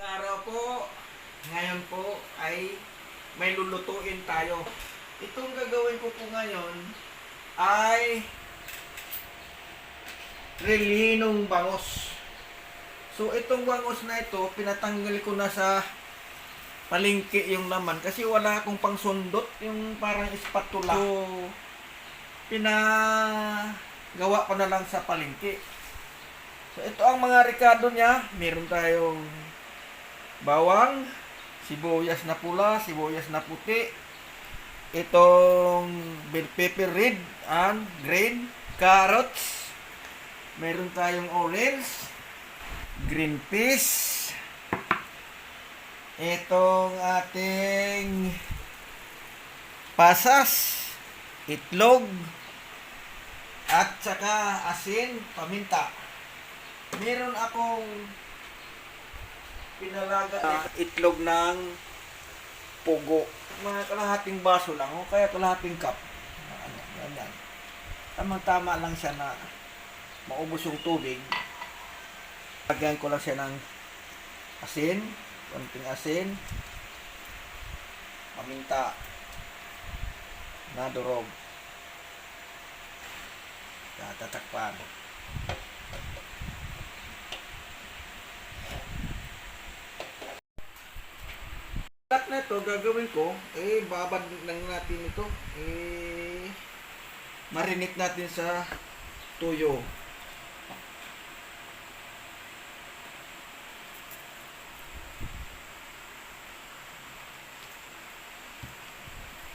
Araw po, ngayon po ay may lulutuin tayo. Itong gagawin ko po ngayon ay relyenong bangus. So itong bangus na ito, pinatanggal ko na sa palingke yung laman kasi wala akong pangsundot, yung parang spatula. So pinagawa ko na lang sa palingke. So ito ang mga rekado niya. Meron tayong bawang, sibuyas na pula, sibuyas na puti, itong bell pepper red and green, carrots, meron tayong orange, green peas, itong ating pasas, itlog, at saka asin, paminta. Meron akong pinalaga itlog ng pugo. Mga kalahating baso lang o kaya kalahating cup. Ganyan. Tamang-tama lang siya na maubos yung tubig. Lagyan ko lang siya ng asin, konting asin, paminta na durog. Tatakpan. Lahat na ito, gagawin ko, babad lang natin ito, marinate natin sa toyo.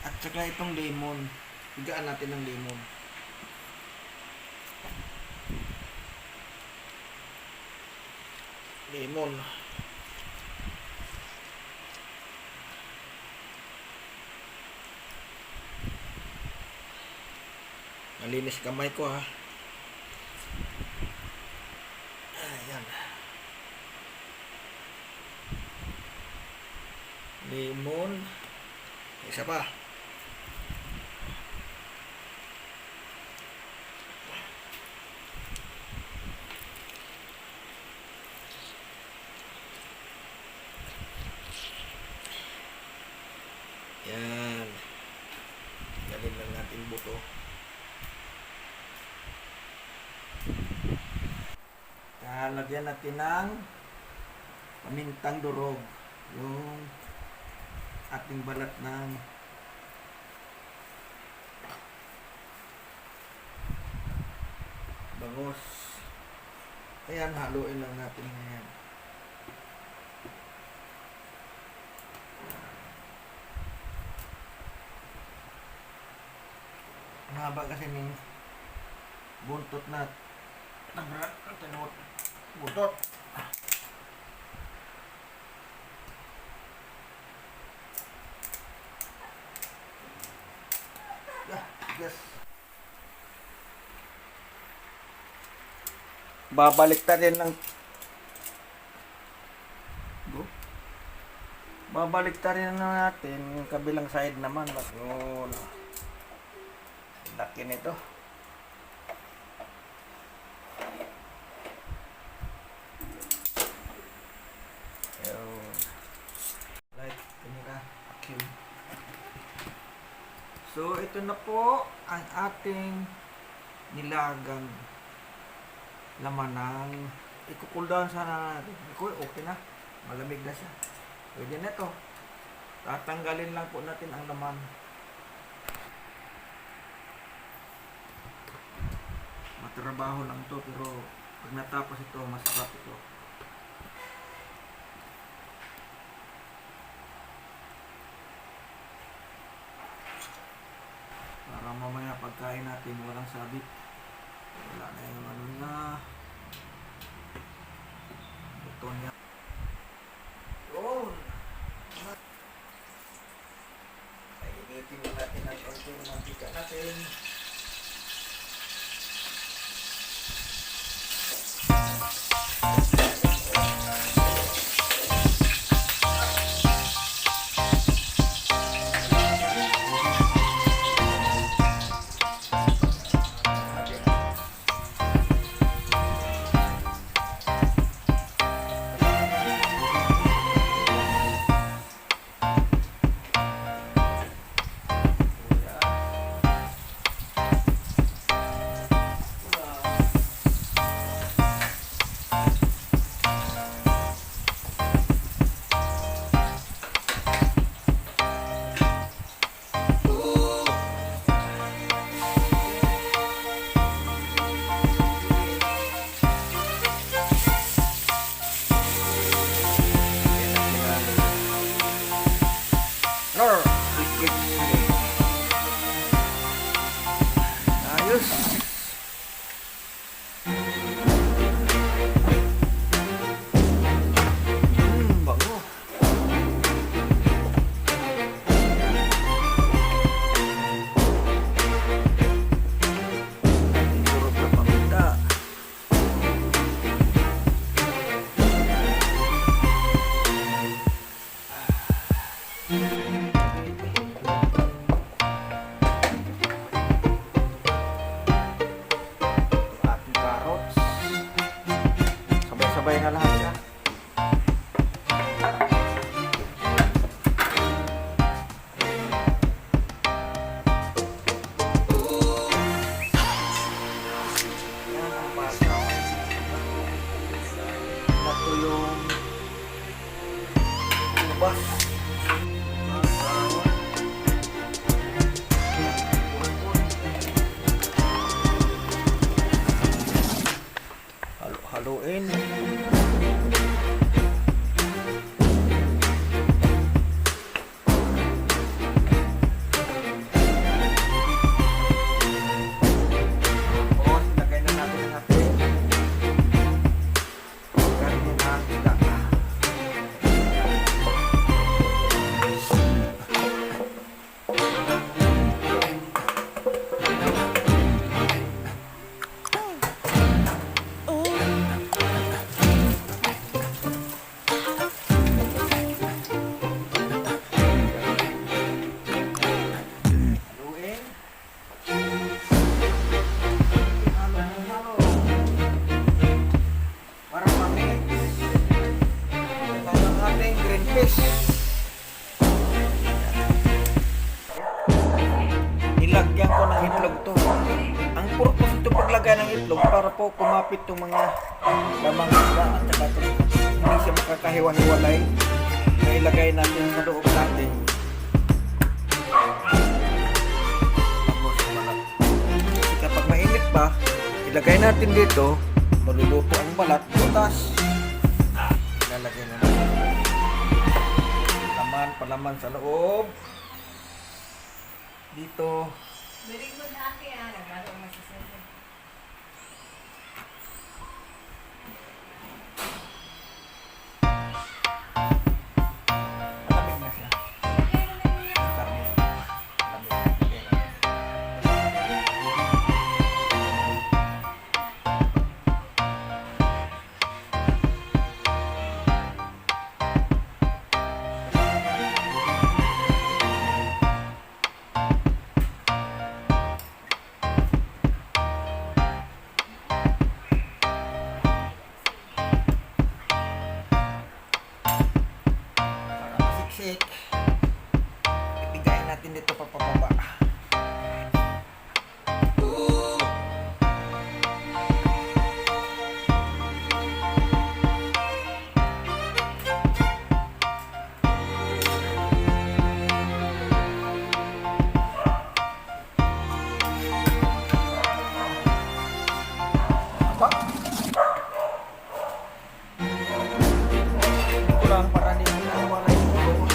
At saka itong lemon, higaan natin ng lemon. Lemon. Malinis kamay ko ha. Ayan. Lemon. Isa pa. Yan. Galin lang natin buto. Lagyan natin ng pamintang durog, yung ating balat ng bangus. Ayan, haluin lang natin ngayon. Mahaba kasi ng buntot na tinot. Buntot. Yes. Babaliktarin ng natin yung kabilang side naman. Yun. Laki nito. So, ito na po ang ating nilagang laman ng i-cool down sana natin. Okay na. Malamig na siya. Pwede na ito. Tatanggalin lang po natin ang laman. Matrabaho lang ito pero pag natapos ito, masarap ito. Para mamaya pagkain natin walang sabit. Wala na yung ano na ito niya. Yun. Painitin natin ang konting mantika natin. Cheers! Bango. Surog na paminta. Ating carrots. Sabay-sabay na lahat siya. Yan ang basa. Ito yung ubas. Halo-haloin. Tapos, lagay na natin ang ating karne ng isda. Haluin. Halo-halo. Para ma-mix. Ito ang ating green fish. Nilagyan ko ng itlog to. Ang purpose ito paglagay ng itlog para po kumapit itong mga lamang isda at saka ito, hindi siya makakahiwa-hiwalay na ilagay natin sa loob natin. Tapos balat. Kasi kapag mainit pa, ilagay natin dito, maluluto ang balat, butas. Ilalagay na natin. Laman, palaman sa loob. Dito. Very good ate ah, nagano masasabi. Malamig na siya. Ang karne. Malamig. Okay na. Para masiksik, ibigayin natin dito papababa. Aba. Ito lang para hindi mawala yung ulo.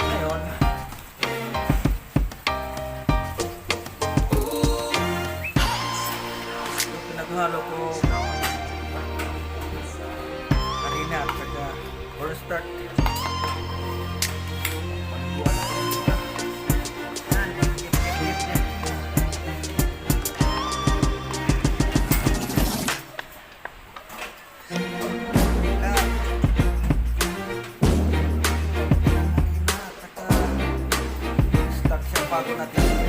Ngayon, ito pinaghalo ko harina at saka cornstarch. Pagbuwan natin ito. Yan, higit-higit yan. Harina at saka start siya bago natin